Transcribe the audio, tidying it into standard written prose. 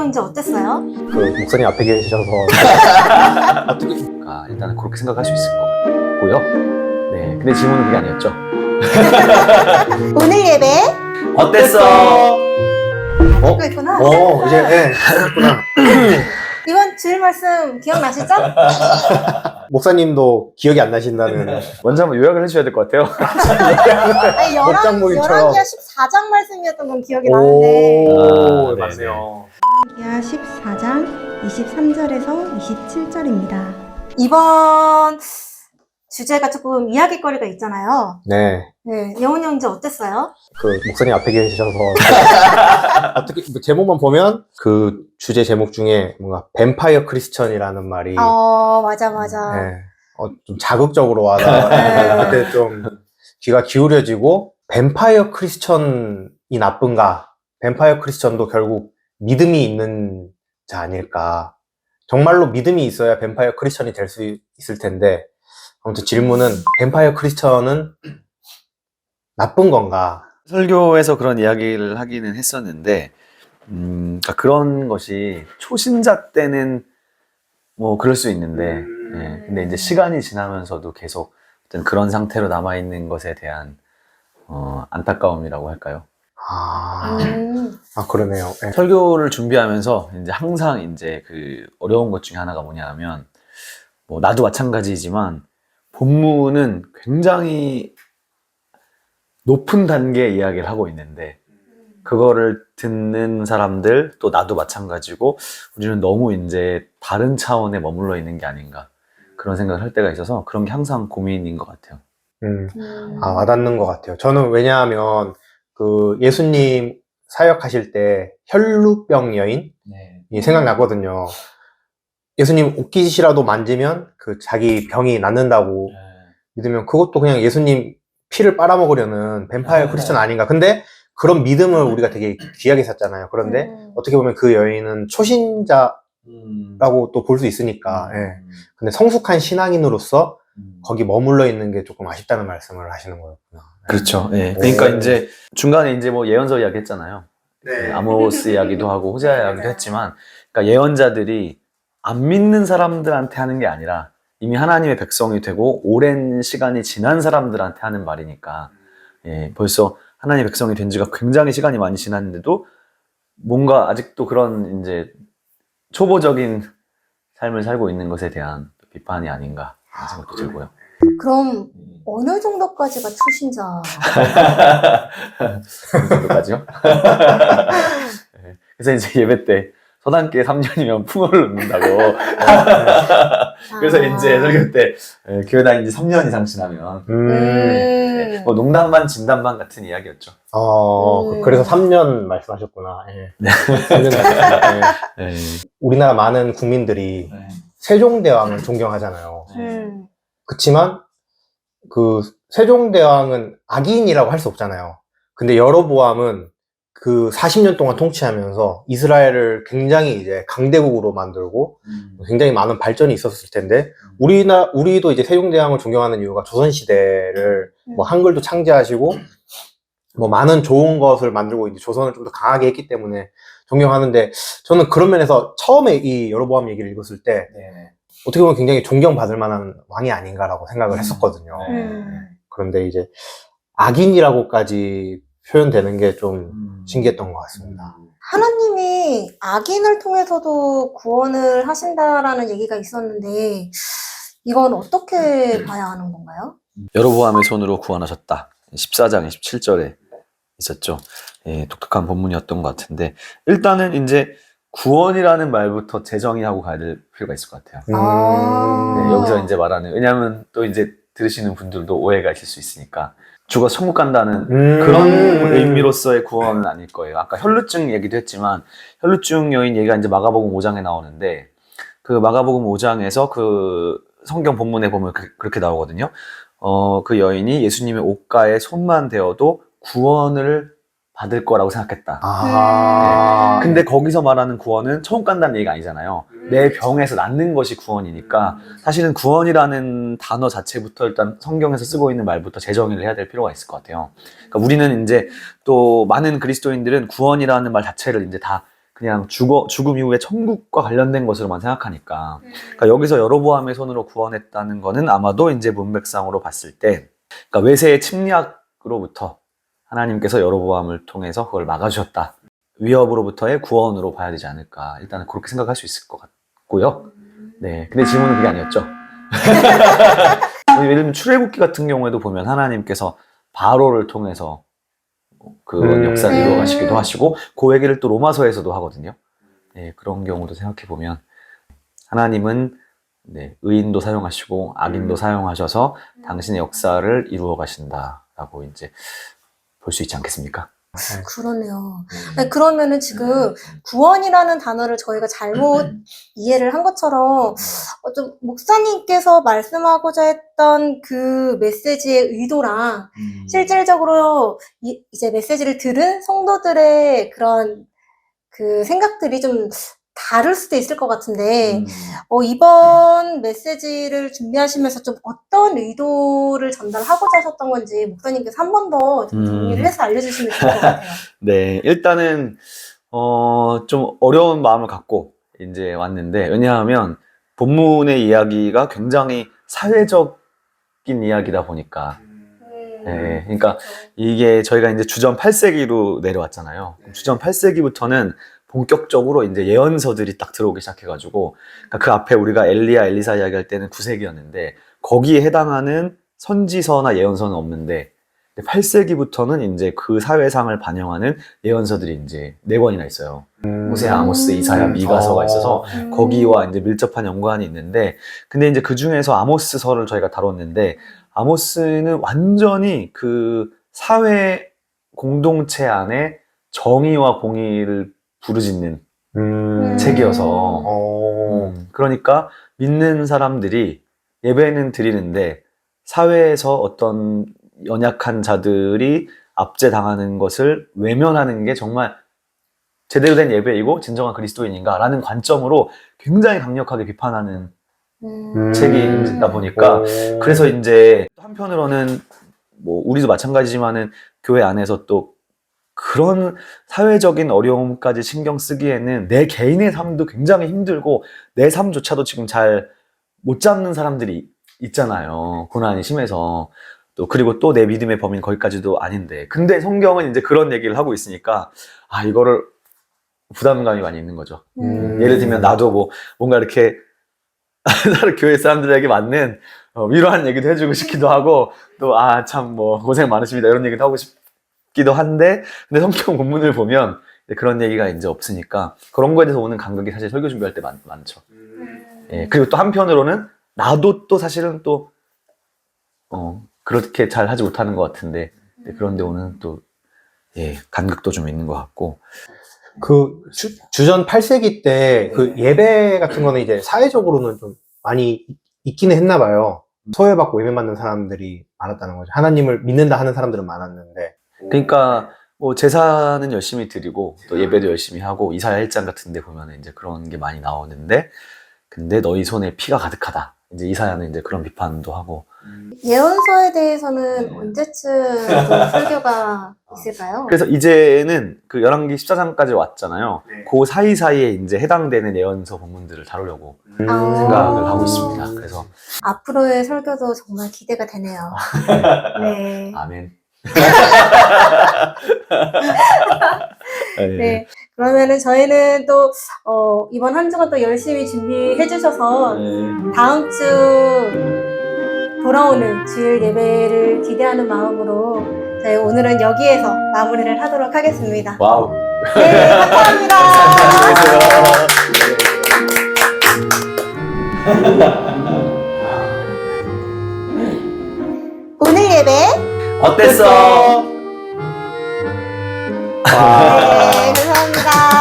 이제 어땠어요? 그 목사님 앞에 계셔서 어떻게 일단은 그렇게 생각할 수 있을 것 같고요. 네, 근데 질문은 그게 아니었죠. 오늘 예배 어땠어? 있구나. 이제 했구나. 이번 주일 말씀 기억나시죠? 목사님도 기억이 안 나신다는. 먼저 한번 요약을 해주셔야 될 것 같아요. 아니, 목장모임처럼. 열왕기하 14장 말씀이었던 건 기억이 나는데 오, 네네. 맞네요. 열왕기하 14장 23절에서 27절입니다. 이번 주제가 조금 이야기거리가 있잖아요. 네. 네, 영훈이 형 이제 어땠어요? 그 목사님 앞에 계셔서 어떻게 뭐 제목만 보면 그 주제 제목 중에 뭔가 뱀파이어 크리스천이라는 말이 맞아. 네, 좀 자극적으로 와서 네. 그때 좀 귀가 기울여지고 뱀파이어 크리스천이 나쁜가? 뱀파이어 크리스천도 결국 믿음이 있는 자 아닐까? 정말로 믿음이 있어야 뱀파이어 크리스천이 될 수 있을 텐데 아무튼 질문은 뱀파이어 크리스천은 나쁜 건가? 설교에서 그런 이야기를 하기는 했었는데, 그러니까 그런 것이 초신자 때는 뭐 그럴 수 있는데, 예, 근데 이제 시간이 지나면서도 계속 어떤 그런 상태로 남아있는 것에 대한 안타까움이라고 할까요? 그러네요. 네. 설교를 준비하면서 이제 항상 이제 그 어려운 것 중에 하나가 뭐냐면, 뭐 나도 마찬가지지만 본문은 굉장히 높은 단계의 이야기를 하고 있는데 그거를 듣는 사람들 또 나도 마찬가지고 우리는 너무 이제 다른 차원에 머물러 있는 게 아닌가 그런 생각을 할 때가 있어서 그런 게 항상 고민인 것 같아요. 와닿는 것 같아요. 저는 왜냐하면 그 예수님 사역하실 때 혈루병 여인이 생각나거든요. 예수님 옷깃이라도 만지면 그 자기 병이 낫는다고 믿으면 그것도 그냥 예수님 피를 빨아먹으려는 뱀파이어 크리스천 아닌가. 근데 그런 믿음을 우리가 되게 귀하게 샀잖아요. 그런데 어떻게 보면 그 여인은 초신자라고 또 볼 수 있으니까. 예. 근데 성숙한 신앙인으로서 거기 머물러 있는 게 조금 아쉽다는 말씀을 하시는 거였구나. 그렇죠. 예. 그러니까 이제 중간에 이제 뭐 예언서 이야기 했잖아요. 네. 아모스 이야기도 하고 호세아 이야기도 했지만 그러니까 예언자들이 안 믿는 사람들한테 하는 게 아니라 이미 하나님의 백성이 되고 오랜 시간이 지난 사람들한테 하는 말이니까 예, 벌써 하나님의 백성이 된 지가 굉장히 시간이 많이 지났는데도 뭔가 아직도 그런 이제 초보적인 삶을 살고 있는 것에 대한 비판이 아닌가 하는 생각도 들고요. 그럼 어느 정도까지가 초신자? 그 정도까지요? 예, 그래서 이제 예배 때 서당계 3년이면 풍어를 넣는다고. 그래서 이제 설교 때 교회 다닌 지 3년 이상 지나면 뭐 농담 반 진담 반 같은 이야기였죠. 그래서 3년 말씀하셨구나. 예. 3년 말씀하셨구나. 예. 우리나라 많은 국민들이 세종대왕을 존경하잖아요. 그치만 그 세종대왕은 악인이라고 할 수 없잖아요. 근데 여로보암은 그 40년 동안 통치하면서 이스라엘을 굉장히 이제 강대국으로 만들고 굉장히 많은 발전이 있었을 텐데 우리도 이제 세종대왕을 존경하는 이유가 조선시대를 뭐 한글도 창제하시고 뭐 많은 좋은 것을 만들고 이제 조선을 좀 더 강하게 했기 때문에 존경하는데 저는 그런 면에서 처음에 이 여로보암 얘기를 읽었을 때 어떻게 보면 굉장히 존경받을 만한 왕이 아닌가라고 생각을 했었거든요. 그런데 이제 악인이라고까지 표현되는 게 좀 신기했던 것 같습니다. 하나님이 악인을 통해서도 구원을 하신다라는 얘기가 있었는데 이건 어떻게 봐야 하는 건가요? 여로보암의 손으로 구원하셨다. 14장 27절에 있었죠. 예, 독특한 본문이었던 것 같은데 일단은 이제 구원이라는 말부터 재정의하고 가야 될 필요가 있을 것 같아요. 네, 여기서 이제 말하는 왜냐하면 또 이제 들으시는 분들도 오해가 있을 수 있으니까 죽어서 천국 간다는 그런 의미로서의 구원은 아닐 거예요. 아까 혈루증 얘기도 했지만 혈루증 여인 얘기가 이제 마가복음 5장에 나오는데 그 마가복음 5장에서 그 성경 본문에 보면 그렇게 나오거든요. 그 여인이 예수님의 옷가에 손만 대어도 구원을 받을 거라고 생각했다. 네. 근데 거기서 말하는 구원은 천국 간다는 얘기가 아니잖아요. 내 병에서 낫는 것이 구원이니까 사실은 구원이라는 단어 자체부터 일단 성경에서 쓰고 있는 말부터 재정의를 해야 될 필요가 있을 것 같아요. 그러니까 우리는 이제 또 많은 그리스도인들은 구원이라는 말 자체를 이제 다 그냥 죽음 이후에 천국과 관련된 것으로만 생각하니까. 그러니까 여기서 여로보암의 손으로 구원했다는 거는 아마도 이제 문맥상으로 봤을 때, 그러니까 외세의 침략으로부터 하나님께서 여로보암을 통해서 그걸 막아주셨다. 위협으로부터의 구원으로 봐야 되지 않을까. 일단은 그렇게 생각할 수 있을 것 같고요. 네. 근데 질문은 그게 아니었죠. 예를 들면 출애굽기 같은 경우에도 보면 하나님께서 바로를 통해서 그 역사를 이루어가시기도 하시고 그 얘기를 또 로마서에서도 하거든요. 네, 그런 경우도 생각해보면 하나님은 네, 의인도 사용하시고 악인도 사용하셔서 당신의 역사를 이루어 가신다라고 이제 볼 수 있지 않겠습니까? 그러네요. 아니, 그러면은 지금 구원이라는 단어를 저희가 잘못 이해를 한 것처럼 좀 목사님께서 말씀하고자 했던 그 메시지의 의도랑 실질적으로 이제 메시지를 들은 성도들의 그런 그 생각들이 좀 다를 수도 있을 것 같은데 이번 메시지를 준비하시면서 좀 어떤 의도를 전달하고자 하셨던 건지 목사님께서 한 번 더 정리를 해서 알려주시면 좋을 것 같아요. 네, 일단은 좀 어려운 마음을 갖고 이제 왔는데, 왜냐하면 본문의 이야기가 굉장히 사회적인 이야기다 보니까 네, 그러니까 이게 저희가 이제 주전 8세기로 내려왔잖아요. 주전 8세기부터는 본격적으로 이제 예언서들이 딱 들어오기 시작해가지고, 그러니까 그 앞에 우리가 엘리야, 엘리사 이야기할 때는 9세기였는데 거기에 해당하는 선지서나 예언서는 없는데 8세기부터는 이제 그 사회상을 반영하는 예언서들이 이제 4권이나 있어요. 호세아, 아모스, 이사야, 미가서가 있어서 거기와 이제 밀접한 연관이 있는데, 근데 이제 그 중에서 아모스서를 저희가 다뤘는데, 아모스는 완전히 그 사회 공동체 안에 정의와 공의를 부르짖는 책이어서 그러니까 믿는 사람들이 예배는 드리는데 사회에서 어떤 연약한 자들이 압제당하는 것을 외면하는 게 정말 제대로 된 예배이고 진정한 그리스도인인가 라는 관점으로 굉장히 강력하게 비판하는 책이다 보니까, 그래서 이제 한편으로는 뭐 우리도 마찬가지지만은 교회 안에서 또 그런 사회적인 어려움까지 신경 쓰기에는 내 개인의 삶도 굉장히 힘들고 내 삶조차도 지금 잘 못 잡는 사람들이 있잖아요. 고난이 심해서. 또 그리고 또 내 믿음의 범위는 거기까지도 아닌데, 근데 성경은 이제 그런 얘기를 하고 있으니까 이거를 부담감이 많이 있는 거죠. 예를 들면 나도 뭐 뭔가 이렇게 다른 교회 사람들에게 맞는 위로하는 얘기도 해주고 싶기도 하고, 또 참 뭐 고생 많으십니다 이런 얘기도 하고 싶기도 한데, 근데 성경 본문을 보면 그런 얘기가 이제 없으니까 그런 거에 대해서 오는 간격이 사실 설교 준비할 때 많죠. 예, 그리고 또 한편으로는 나도 또 사실은 또 그렇게 잘 하지 못하는 것 같은데, 그런데 오는 또 간극도 좀 있는 것 같고. 그 주전 8세기 때 그 예배 같은 거는 이제 사회적으로는 좀 많이 있기는 했나 봐요. 소외받고 예배 받는 사람들이 많았다는 거죠. 하나님을 믿는다 하는 사람들은 많았는데. 그러니까 뭐 제사는 열심히 드리고 또 예배도 열심히 하고, 이사야 1장 같은 데 보면은 이제 그런 게 많이 나오는데, 근데 너희 손에 피가 가득하다. 이제 이사야는 이제 그런 비판도 하고. 예언서에 대해서는 언제쯤 좀 설교가 있을까요? 그래서 이제는 그 열왕기 14장까지 왔잖아요. 그 사이사이에 이제 해당되는 예언서 본문들을 다루려고 생각을 하고 있습니다. 그래서 앞으로의 설교도 정말 기대가 되네요. 네. 아멘. 네. 그러면은 저희는 또 이번 한 주간 또 열심히 준비해 주셔서 다음 주 돌아오는 주일 예배를 기대하는 마음으로 저희 오늘은 여기에서 마무리를 하도록 하겠습니다. 와우. 네, 감사합니다. 오늘 예배 어땠어? 네, 감사합니다.